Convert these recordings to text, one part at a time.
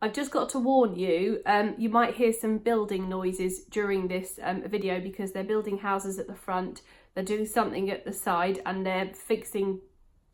I've just got to warn you, you might hear some building noises during this video because they're building houses at the front, they're doing something at the side, and they're fixing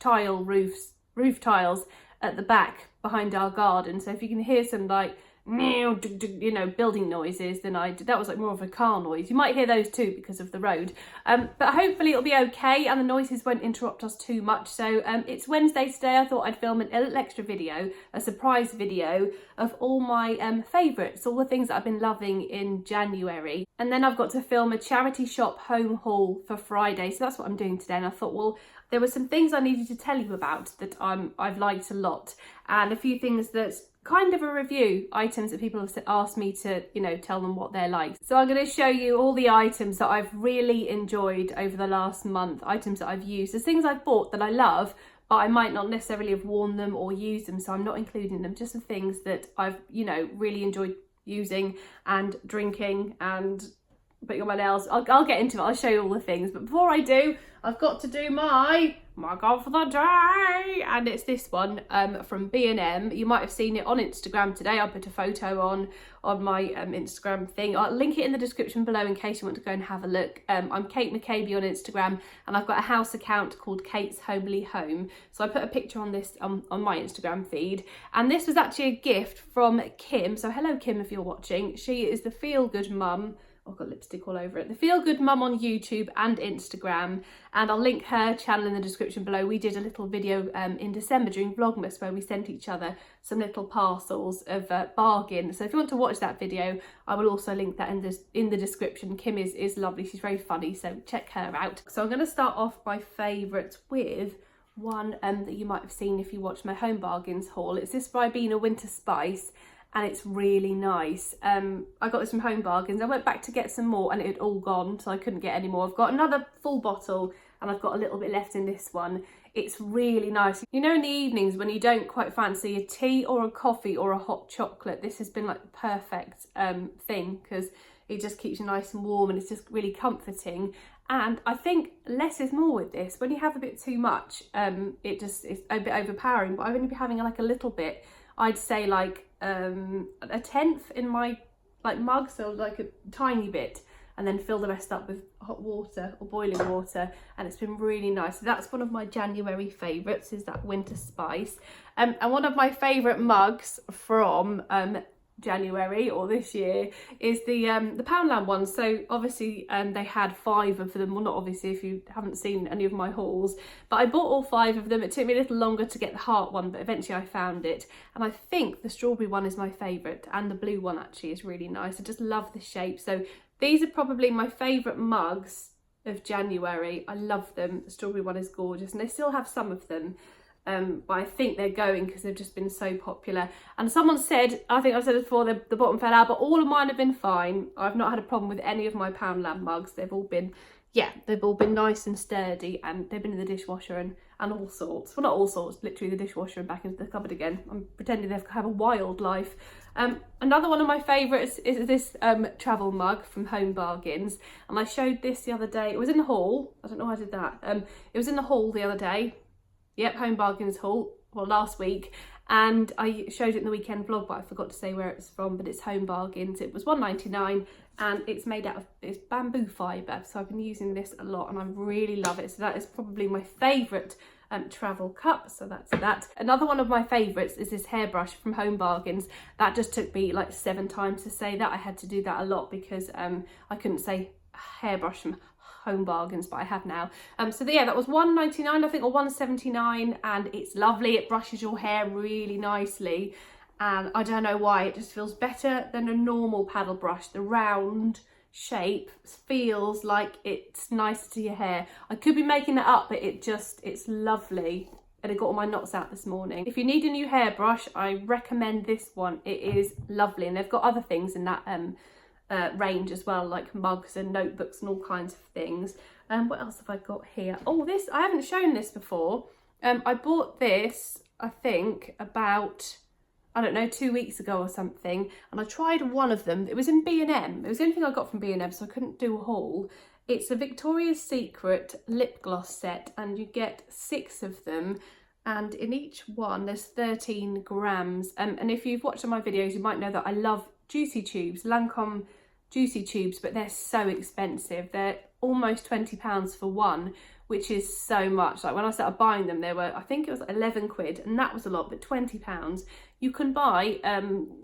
roof tiles at the back behind our garden. So if you can hear some like, you know, building noises, then that was like more of a car noise. You might hear those too because of the road, but hopefully it'll be okay and the noises won't interrupt us too much. So it's Wednesday today. I thought I'd film a little extra video, a surprise video of all my favourites, all the things that I've been loving in January. And then I've got to film a charity shop home haul for Friday, so that's what I'm doing today. And I thought, well, there were some things I needed to tell you about that I've liked a lot, and a few things that kind of a review, items that people have asked me to, you know, tell them what they're like. So I'm going to show you all the items that I've really enjoyed over the last month, items that I've used. There's things I've bought that I love, but I might not necessarily have worn them or used them, so I'm not including them, just the things that I've, you know, really enjoyed using and drinking and putting on my nails. I'll get into it, I'll show you all the things, but before I do, I've got to do my goal for the day, and it's this one from B&M. You might have seen it on Instagram today. I put a photo on my Instagram thing. I'll link it in the description below in case you want to go and have a look. I'm Kate McCabe on Instagram, and I've got a house account called Kate's Homely Home, so I put a picture on this on my Instagram feed, and this was actually a gift from Kim. So hello Kim, if you're watching. She is the Feel Good Mum. I've got lipstick all over it. The Feel Good Mum on YouTube and Instagram, and I'll link her channel in the description below. We did a little video in December during Vlogmas where we sent each other some little parcels of bargain. So if you want to watch that video, I will also link that in the description. Kim is lovely. She's very funny, so check her out. So I'm going to start off my favourites with one that you might have seen if you watched my Home Bargains haul. It's this Ribena Winter Spice, and it's really nice. I got this from Home Bargains. I went back to get some more and it had all gone, so I couldn't get any more. I've got another full bottle and I've got a little bit left in this one. It's really nice. You know, in the evenings when you don't quite fancy a tea or a coffee or a hot chocolate, this has been like the perfect thing, because it just keeps you nice and warm and it's just really comforting. And I think less is more with this. When you have a bit too much, it's a bit overpowering, but I've only been having like a little bit. I'd say like a tenth in my like mug, so like a tiny bit, and then fill the rest up with hot water or boiling water, and it's been really nice. So that's one of my January favourites, is that Winter Spice. And one of my favourite mugs from January or this year is the Poundland one. So obviously they had 5 of them. Well, not obviously if you haven't seen any of my hauls, but I bought all 5 of them. It took me a little longer to get the heart one, but eventually I found it, and I think the strawberry one is my favourite, and the blue one actually is really nice. I just love the shape. So these are probably my favourite mugs of January. I love them. The strawberry one is gorgeous, and they still have some of them. But I think they're going because they've just been so popular. And someone said, I think I've said it before, the bottom fell out, but all of mine have been fine. I've not had a problem with any of my Poundland mugs. They've all been nice and sturdy, and they've been in the dishwasher and all sorts. Well, not all sorts, literally the dishwasher and back into the cupboard again. I'm pretending they've had a wild life. Another one of my favourites is this travel mug from Home Bargains, and I showed this the other day. It was in the haul. I don't know how I did that. It was in the haul the other day. Yep, Home Bargains haul, well, last week, and I showed it in the weekend vlog, but I forgot to say where it's from, but it's Home Bargains. It was $1.99, and it's made out of, it's bamboo fibre, so I've been using this a lot and I really love it. So that is probably my favourite travel cup, so that's that. Another one of my favourites is this hairbrush from Home Bargains. That just took me like 7 times to say that. I had to do that a lot because I couldn't say hairbrush from Home Bargains, but I have now. So yeah, that was $1.99 I think, or $1.79, and it's lovely. It brushes your hair really nicely, and I don't know why, it just feels better than a normal paddle brush. The round shape feels like it's nicer to your hair. I could be making that up, but it's lovely, and I got all my knots out this morning. If you need a new hairbrush, I recommend this one. It is lovely, and they've got other things in that range as well, like mugs and notebooks and all kinds of things. What else have I got here? Oh, this, I haven't shown this before. I bought this, I think, about, I don't know, 2 weeks ago or something, and I tried one of them. It was in B&M. It was the only thing I got from B&M, so I couldn't do a haul. It's a Victoria's Secret lip gloss set, and you get 6 of them, and in each one there's 13 grams. And if you've watched my videos, you might know that I love Juicy Tubes, Lancome Juicy Tubes, but they're so expensive. They're almost £20 for one, which is so much. Like when I started buying them, they were, I think it was 11 quid, and that was a lot, but £20. You can buy,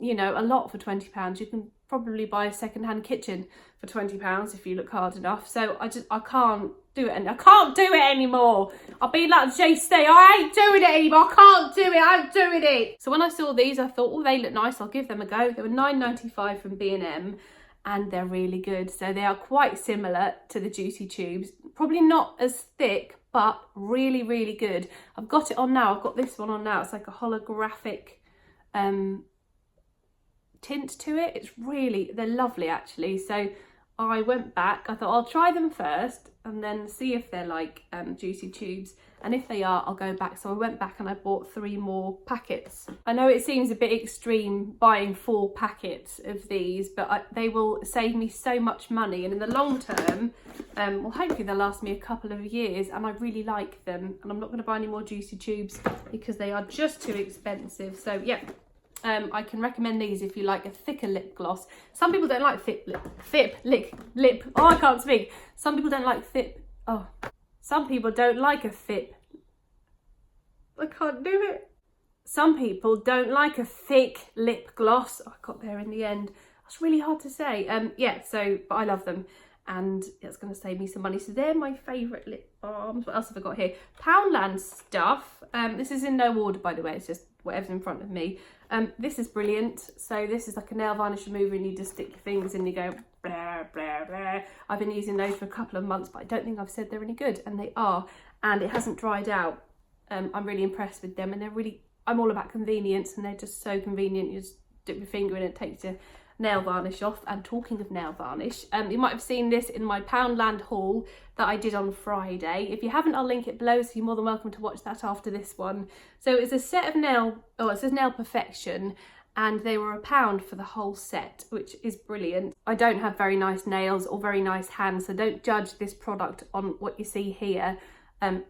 you know, a lot for £20. You can probably buy a second-hand kitchen for £20 if you look hard enough. So I can't do it, and I can't do it anymore. I'll be like JC, I ain't doing it anymore. I can't do it, I'm doing it. So when I saw these, I thought, oh, they look nice, I'll give them a go. They were £9.95 from B&M, and they're really good. So they are quite similar to the Juicy Tubes. Probably not as thick, but really, really good. I've got it on now. I've got this one on now. It's like a holographic tint to it. It's really, they're lovely actually. So I went back, I thought I'll try them first and then see if they're like Juicy Tubes, and if they are, I'll go back. So I went back and I bought 3 more packets. I know it seems a bit extreme buying 4 packets of these, but they will save me so much money, and in the long term, well, hopefully they'll last me a couple of years, and I really like them, and I'm not going to buy any more Juicy Tubes because they are just too expensive. So yeah, I can recommend these if you like a thicker lip gloss. Some people don't like oh, I can't speak. Some people don't like some people don't like a I can't do it. Some people don't like a thick lip gloss. Oh, I got there in the end. That's really hard to say. Yeah, so, but I love them, and it's going to save me some money. So they're my favourite lip balms. What else have I got here? Poundland stuff. This is in no order, by the way. It's just whatever's in front of me. This is brilliant. So this is like a nail varnish remover, and you just stick your fingers in and you go blah, blah, blah. I've been using those for a couple of months, but I don't think I've said they're any good, and they are. And it hasn't dried out. I'm really impressed with them, and they're really, I'm all about convenience, and they're just so convenient. You just dip your finger in, it takes your nail varnish off. And talking of nail varnish, you might have seen this in my Poundland haul that I did on Friday. If you haven't, I'll link it below, so you're more than welcome to watch that after this one. So it's a set of it says Nail Perfection, and they were £1 for the whole set, which is brilliant. I don't have very nice nails or very nice hands, so don't judge this product on what you see here.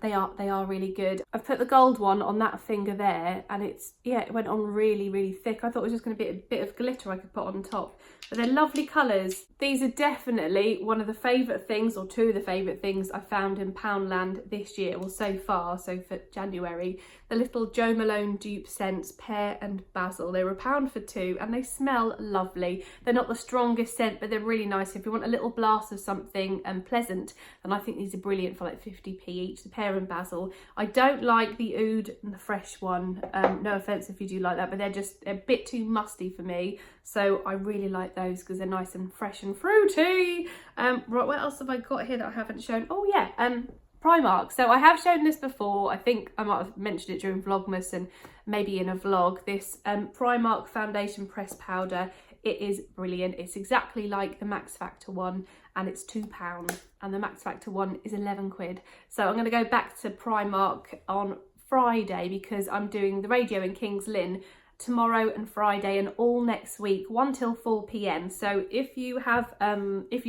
They are really good. I've put the gold one on that finger there, and it's, yeah, it went on really, really thick. I thought it was just going to be a bit of glitter I could put on top, but they're lovely colours. These are definitely one of the favourite things, or 2 of the favourite things I found in Poundland this year, well, so far, so for January. The little Jo Malone dupe scents, Pear and Basil. They were £1 for 2, and they smell lovely. They're not the strongest scent, but they're really nice. If you want a little blast of something pleasant, then I think these are brilliant for like 50p each. The Pear and Basil. I don't like the Oud and the Fresh one. No offence if you do like that, but they're just a bit too musty for me. So I really like those because they're nice and fresh and fruity. Right, what else have I got here that I haven't shown? Oh yeah, Primark. So I have shown this before. I think I might have mentioned it during Vlogmas and maybe in a vlog. This Primark foundation press powder. It is brilliant. It's exactly like the Max Factor one, and it's £2, and the Max Factor one is 11 quid. So I'm going to go back to Primark on Friday because I'm doing the radio in Kings Lynn tomorrow and Friday and all next week, 1 till 4 p.m. So if you have if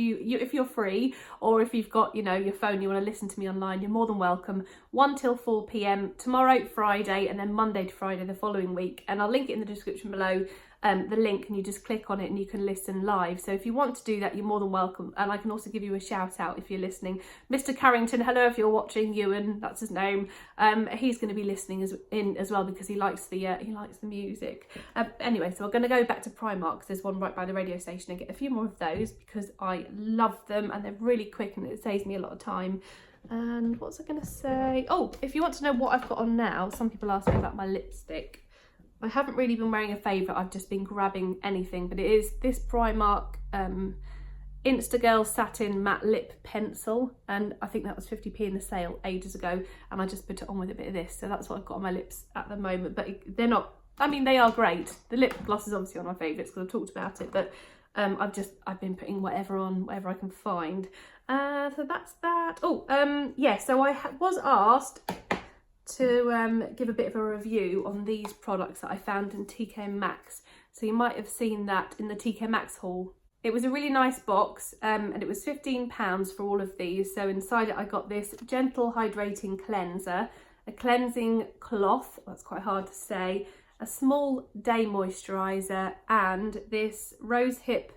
you're free, or if you've got, you know, your phone, you want to listen to me online, you're more than welcome. 1 till 4 p.m. tomorrow, Friday, and then Monday to Friday the following week. And I'll link it in the description below, the link, and you just click on it and you can listen live. So if you want to do that, you're more than welcome. And I can also give you a shout out if you're listening. Mr. Carrington, hello if you're watching. Ewan, that's his name. He's going to be listening as well because he likes the music. Anyway, so we're going to go back to Primark because there's one right by the radio station, and get a few more of those because I love them and they're really quick and it saves me a lot of time. And what was I going to say? Oh, if you want to know what I've got on now, some people ask me about my lipstick. I haven't really been wearing a favourite, I've just been grabbing anything, but it is this Primark Insta Satin Matte Lip Pencil, and I think that was 50p in the sale ages ago, and I just put it on with a bit of this, so that's what I've got on my lips at the moment. But they're not, I mean, they are great. The lip gloss is obviously one of my favourites because I've talked about it, but I've been putting whatever on, whatever I can find. So that's that. Oh, yeah, so I was asked to give a bit of a review on these products that I found in TK Maxx. So you might have seen that in the TK Maxx haul. It was a really nice box, and it was £15 for all of these. So inside it I got this gentle hydrating cleanser, a cleansing cloth, that's quite hard to say, a small day moisturiser, and this Rose Hip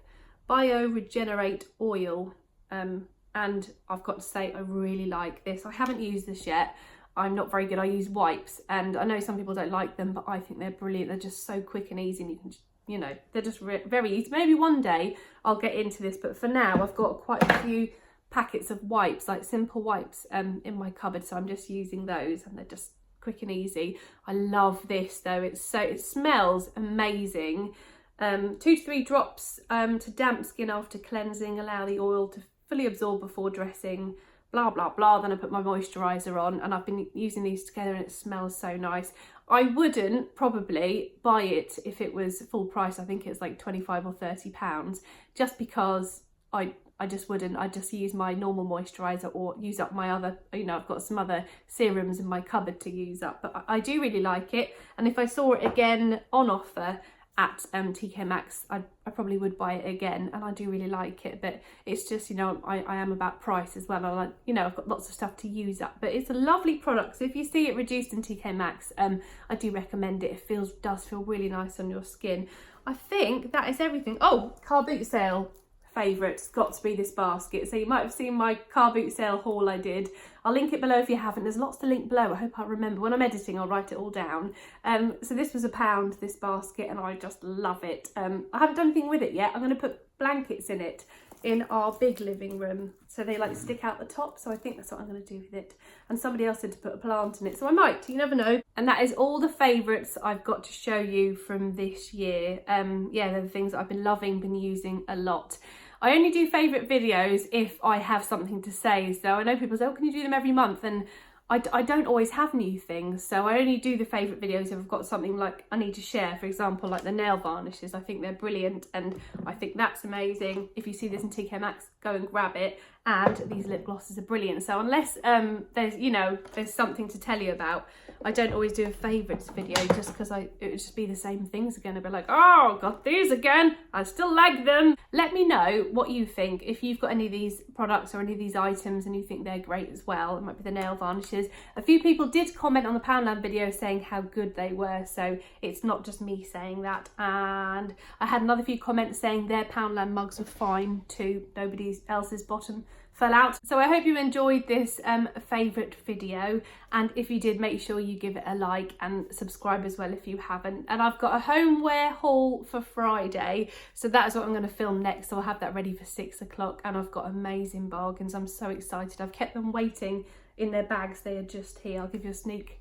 Bio Regenerate Oil. And I've got to say, I really like this. I haven't used this yet. I'm not very good. I use wipes, and I know some people don't like them, but I think they're brilliant. They're just so quick and easy, and you can, you know, they're just very easy. Maybe one day I'll get into this, but for now I've got quite a few packets of wipes, like simple wipes, in my cupboard, so I'm just using those, and they're just quick and easy. I love this though. It smells amazing. 2 to 3 drops to damp skin after cleansing, allow the oil to fully absorb before dressing, blah blah blah. Then I put my moisturiser on, and I've been using these together, and it smells so nice. I wouldn't probably buy it if it was full price. I think it's like 25 or 30 pounds, just because I just wouldn't. I just use my normal moisturiser or use up my other, you know, I've got some other serums in my cupboard to use up, but I do really like it. And if I saw it again on offer at TK Maxx, I probably would buy it again, and I do really like it. But it's just, you know, I am about price as well. I like, you know, I've got lots of stuff to use up, but it's a lovely product. So if you see it reduced in TK Maxx, I do recommend it. It does feel really nice on your skin. I think that is everything. Oh, car boot sale favourite's got to be this basket. So you might have seen my car boot sale haul I did. I'll link it below if you haven't. There's lots to link below. I hope I remember. When I'm editing, I'll write it all down. So this was £1, this basket, and I just love it. I haven't done anything with it yet. I'm going to put blankets in it in our big living room, so they like stick out the top, so I think that's what I'm going to do with it. And somebody else said to put a plant in it, so I might, you never know. And that is all the favourites I've got to show you from this year. Yeah, they're the things that I've been loving, been using a lot. I only do favourite videos if I have something to say, so I know people say, oh, can you do them every month? And I don't always have new things, so I only do the favourite videos if I've got something like I need to share. For example, like the nail varnishes, I think they're brilliant, and I think that's amazing. If you see this in TK Maxx, go and grab it. And these lip glosses are brilliant. So unless there's, you know, there's something to tell you about, I don't always do a favourites video, just because it would just be the same things again. I'd be like, oh, got these again, I still like them. Let me know what you think. If you've got any of these products or any of these items and you think they're great as well. It might be the nail varnishes. A few people did comment on the Poundland video saying how good they were, so it's not just me saying that. And I had another few comments saying their Poundland mugs were fine too. Nobody else's bottom fell out. So I hope you enjoyed this favourite video, and if you did, make sure you give it a like and subscribe as well if you haven't. And I've got a homeware haul for Friday, so that's what I'm going to film next, so I'll have that ready for 6 o'clock, and I've got amazing bargains. I'm so excited. I've kept them waiting in their bags. They are just here. I'll give you a sneak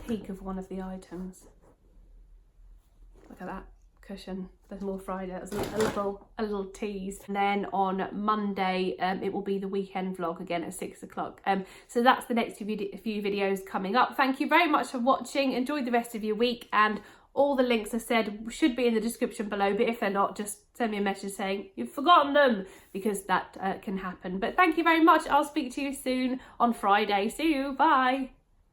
peek of one of the items. Look at that cushion. There's more Friday. That's a little tease. And then on Monday it will be the weekend vlog again at 6 o'clock. So that's the next few videos coming up. Thank you very much for watching. Enjoy the rest of your week, and all the links I said should be in the description below, but if they're not, just send me a message saying you've forgotten them, because that can happen. But thank you very much. I'll speak to you soon on Friday. See you. Bye.